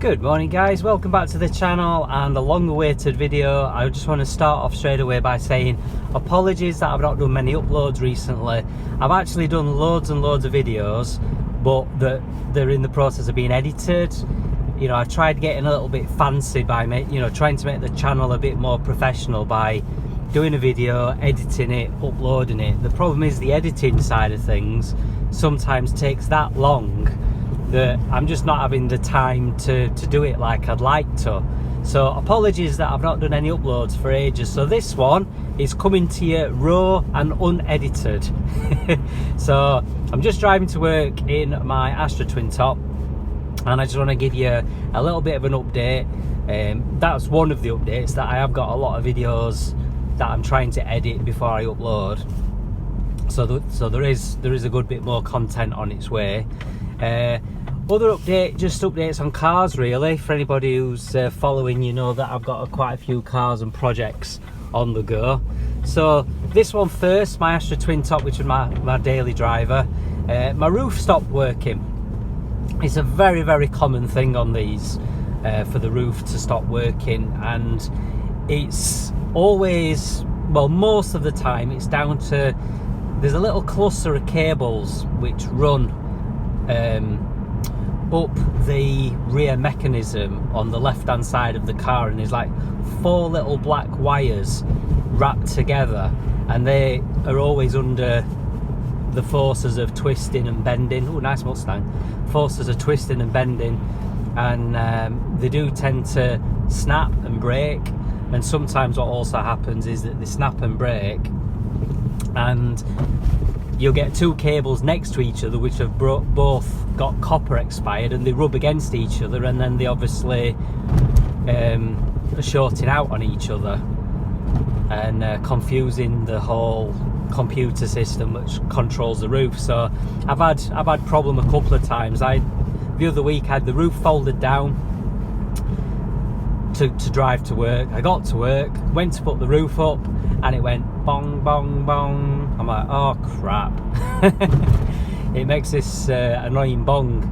Good morning guys, welcome back to the channel and a long awaited video. I just want to start off straight away by saying apologies that I've not done many uploads recently. I've actually done loads and loads of videos, but they're in the process of being edited. You know, I tried getting a little bit fancy by trying to make the channel a bit more professional by doing a video, editing it, uploading it. The problem is the editing side of things sometimes takes that long that I'm just not having the time to do it like I'd like to. So apologies that I've not done any uploads for ages. So this one is coming to you raw and unedited. So I'm just driving to work in my Astra Twin Top, and I just want to give you a little bit of an update. That's one of the updates, that I have got a lot of videos that I'm trying to edit before I upload. So there is a good bit more content on its way. Other update, just updates on cars really. For anybody who's following, you know that I've got quite a few cars and projects on the go. So this one first, my Astra Twin Top, which is my daily driver. My roof stopped working. It's a very, very common thing on these, for the roof to stop working, and it's always, well, most of the time it's down to, there's a little cluster of cables which run up the rear mechanism on the left hand side of the car, and there's like 4 little black wires wrapped together, and they are always under the forces of twisting and bending. Oh, nice Mustang. Forces of twisting and bending, and they do tend to snap and break. And sometimes what also happens is that they snap and break, and you'll get 2 cables next to each other which have both got copper expired, and they rub against each other, and then they obviously are shorting out on each other and confusing the whole computer system which controls the roof. So I've had problem a couple of times. The other week I had the roof folded down to drive to work. I got to work, went to put the roof up, and it went bong bong bong. I'm like, oh crap. It makes this annoying bong.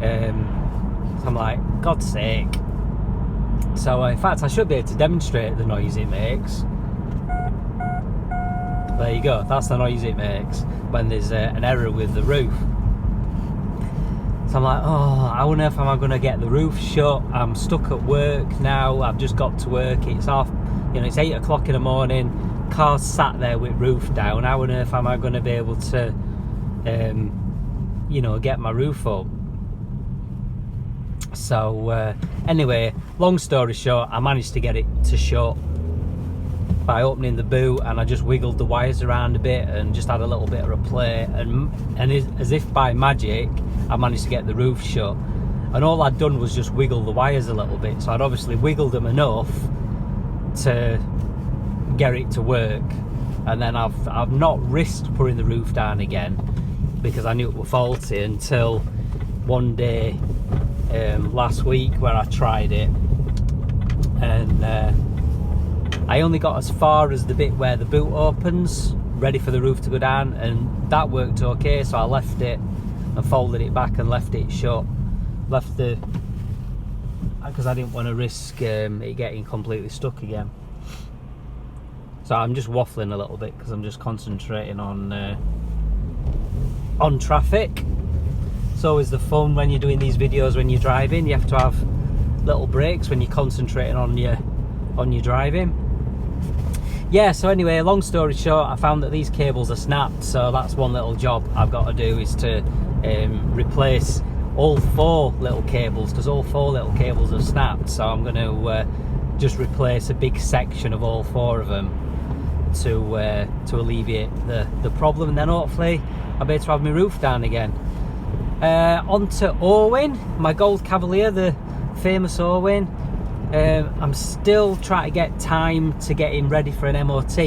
So I'm like, God's sake. So in fact I should be able to demonstrate the noise it makes. There you go, that's the noise it makes when there's an error with the roof. So I'm like, oh, I wonder if I'm going to get the roof shut. I'm stuck at work now. I've just got to work. It's off, it's 8 o'clock in the morning. Car's sat there with roof down. I wonder if I'm going to be able to, get my roof up. So anyway, long story short, I managed to get it to shut by opening the boot, and I just wiggled the wires around a bit and just had a little bit of a play, and as if by magic I managed to get the roof shut. And all I'd done was just wiggle the wires a little bit, so I'd obviously wiggled them enough to get it to work. And then I've not risked putting the roof down again because I knew it was faulty until one day last week where I tried it, and I only got as far as the bit where the boot opens, ready for the roof to go down, and that worked okay. So I left it and folded it back and left it shut. Because I didn't want to risk it getting completely stuck again. So I'm just waffling a little bit because I'm just concentrating on traffic. It's always the fun when you're doing these videos when you're driving. You have to have little breaks when you're concentrating on your driving. Yeah, so anyway, long story short, I found that these cables are snapped, so that's one little job I've got to do, is to replace all 4 little cables, because all 4 little cables are snapped. So I'm going to just replace a big section of all 4 of them to alleviate the problem, and then hopefully I'll be able to have my roof down again. On to Owen, my Gold Cavalier, the famous Owen. I'm still trying to get time to get him ready for an MOT.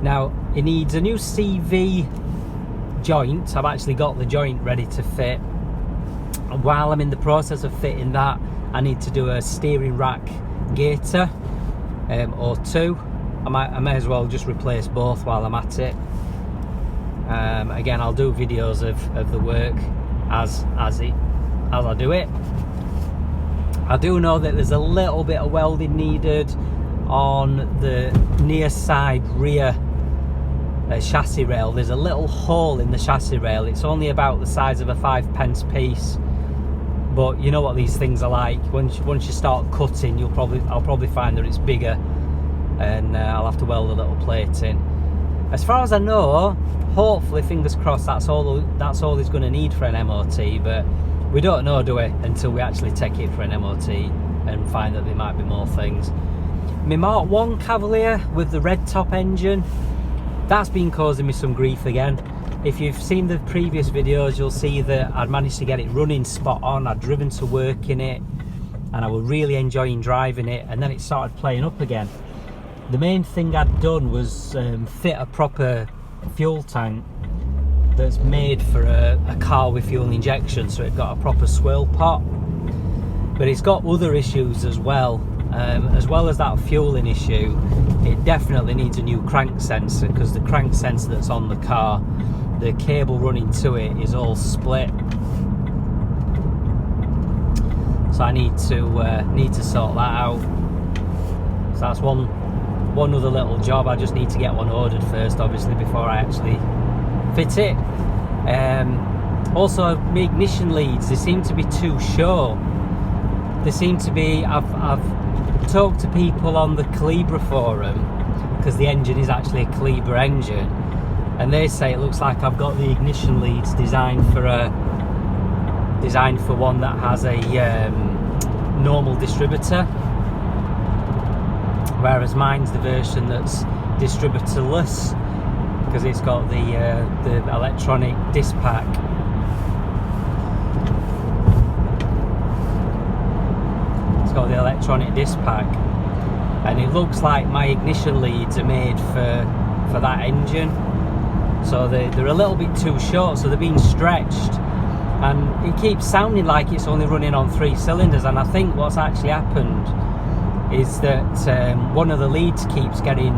Now, it needs a new CV joint. I've actually got the joint ready to fit. While I'm in the process of fitting that, I need to do a steering rack gaiter or 2. I may as well just replace both while I'm at it. Again, I'll do videos of the work as I do it. I do know that there's a little bit of welding needed on the near side rear chassis rail. There's a little hole in the chassis rail. It's only about the size of a 5p piece, but you know what these things are like. Once you start cutting, I'll probably find that it's bigger, and I'll have to weld a little plate in. As far as I know, hopefully, fingers crossed, that's all he's going to need for an MOT, but we don't know, do we, until we actually take it for an MOT and find that there might be more things. My Mark 1 Cavalier with the red top engine, that's been causing me some grief again. If you've seen the previous videos, you'll see that I'd managed to get it running spot on. I'd driven to work in it and I was really enjoying driving it, and then it started playing up again. The main thing I'd done was fit a proper fuel tank that's made for a car with fuel injection, so it got a proper swirl pot. But it's got other issues as well as that fueling issue. It definitely needs a new crank sensor, because the crank sensor that's on the car, the cable running to it is all split. So I need to sort that out. So that's one other little job. I just need to get one ordered first, obviously, before I actually fit it. Also, my ignition leads, they seem to be too short. They seem to be, I've talked to people on the Calibra forum, because the engine is actually a Calibra engine, and they say it looks like I've got the ignition leads designed for one that has a normal distributor, whereas mine's the version that's distributorless, because it's got the electronic disc pack. It's got the electronic disc pack, and it looks like my ignition leads are made for that engine, so they're a little bit too short, so they're being stretched, and it keeps sounding like it's only running on 3 cylinders. And I think what's actually happened is that one of the leads keeps getting,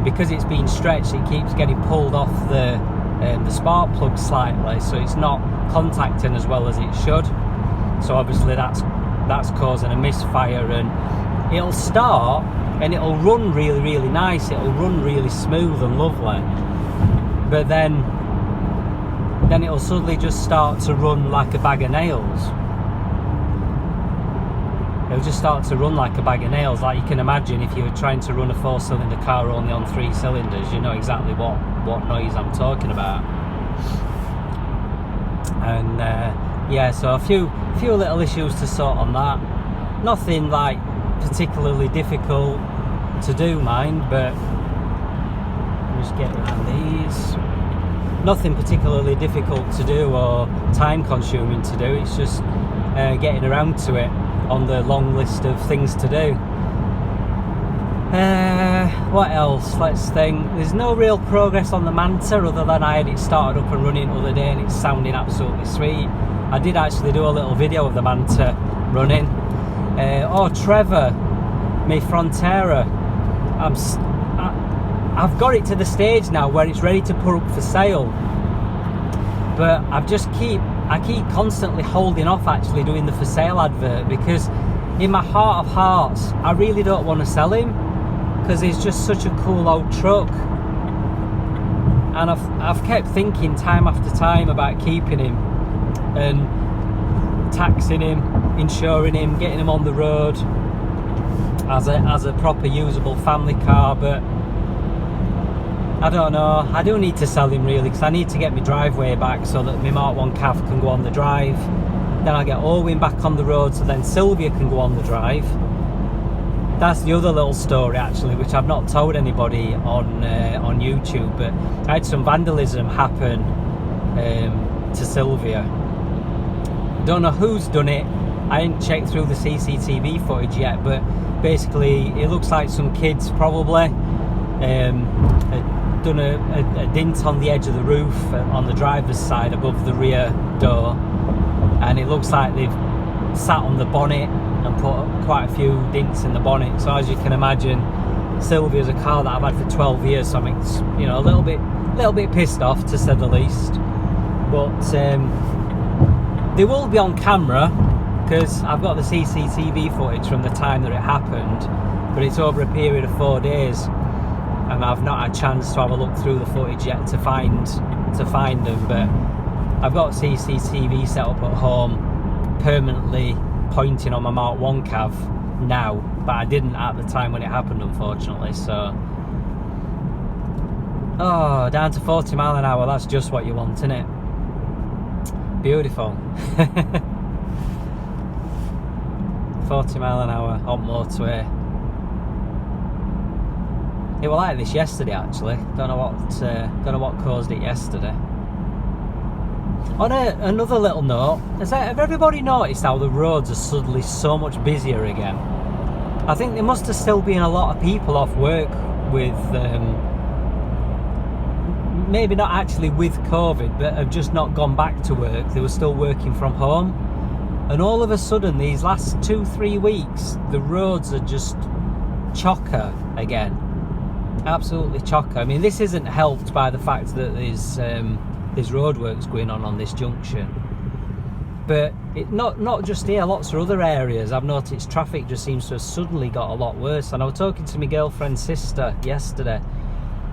because it's being stretched, it keeps getting pulled off the spark plug slightly, so it's not contacting as well as it should. So obviously that's causing a misfire, and it'll start and it'll run really, really nice, it'll run really smooth and lovely, but then it'll suddenly just start to run like a bag of nails. It'll just start to run like a bag of nails. Like you can imagine, if you were trying to run a 4-cylinder car only on 3 cylinders, you know exactly what noise I'm talking about. And yeah, so a few little issues to sort on that. Nothing like particularly difficult to do, mind, but just get around these. Nothing particularly difficult to do or time consuming to do. It's just getting around to it on the long list of things to do. What else? Let's think. There's no real progress on the Manta, other than I had it started up and running the other day and it's sounding absolutely sweet. I did actually do a little video of the Manta running. Trevor, my Frontera, I've got it to the stage now where it's ready to put up for sale, but I keep constantly holding off actually doing the for sale advert, because in my heart of hearts I really don't want to sell him, because he's just such a cool old truck, and I've kept thinking time after time about keeping him and taxing him, insuring him, getting him on the road as a proper usable family car, but I don't know. I do need to sell him really, because I need to get my driveway back so that my Mark 1 Cav can go on the drive. Then I'll get Owen back on the road, so then Sylvia can go on the drive. That's the other little story actually, which I've not told anybody on YouTube, but I had some vandalism happen to Sylvia. Don't know who's done it. I didn't check through the CCTV footage yet, but basically it looks like some kids probably done a dint on the edge of the roof on the driver's side above the rear door, and it looks like they've sat on the bonnet and put quite a few dints in the bonnet. So as you can imagine, Sylvia's a car that I've had for 12 years, so I'm, you know, a little bit pissed off, to say the least. But they will be on camera, because I've got the CCTV footage from the time that it happened, but it's over a period of 4 days, and I've not had a chance to have a look through the footage yet to find them. But I've got CCTV set up at home, permanently pointing on my Mark 1 cav now, but I didn't at the time when it happened, unfortunately. So, oh, down to 40 mile an hour, that's just what you want, isn't it? Beautiful. 40 mile an hour on motorway. It was like this yesterday, actually. Don't know what caused it yesterday. On another little note, have everybody noticed how the roads are suddenly so much busier again? I think there must have still been a lot of people off work with, maybe not actually with COVID, but have just not gone back to work. They were still working from home. And all of a sudden, these last 2-3 weeks, the roads are just chocker again. Absolutely chocker. I mean, this isn't helped by the fact that there's roadworks going on this junction. But not just here, lots of other areas. I've noticed traffic just seems to have suddenly got a lot worse. And I was talking to my girlfriend's sister yesterday,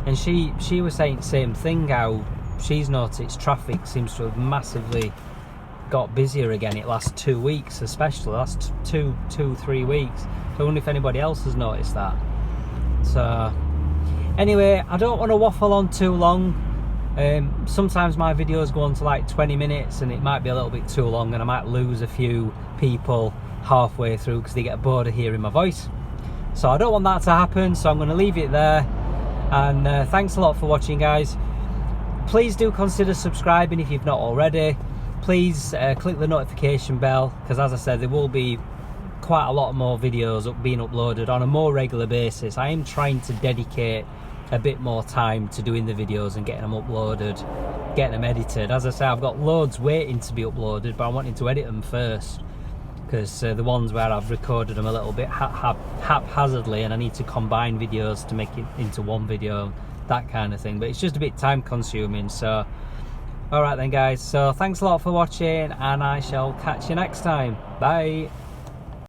and she was saying the same thing, how she's noticed traffic seems to have massively got busier again in the last 2 weeks, especially the last 2-3 weeks. So I wonder if anybody else has noticed that. So anyway, I don't want to waffle on too long. Sometimes my videos go on to like 20 minutes and it might be a little bit too long, and I might lose a few people halfway through because they get bored of hearing my voice. So I don't want that to happen, so I'm going to leave it there. And thanks a lot for watching, guys. Please do consider subscribing if you've not already. Please click the notification bell, because as I said, there will be quite a lot more videos being uploaded on a more regular basis. I am trying to dedicate a bit more time to doing the videos and getting them uploaded, getting them edited. As I say, I've got loads waiting to be uploaded, but I'm wanting to edit them first, because the ones where I've recorded them a little bit haphazardly and I need to combine videos to make it into one video, that kind of thing. But it's just a bit time consuming. So alright then, guys, so thanks a lot for watching, and I shall catch you next time. Bye.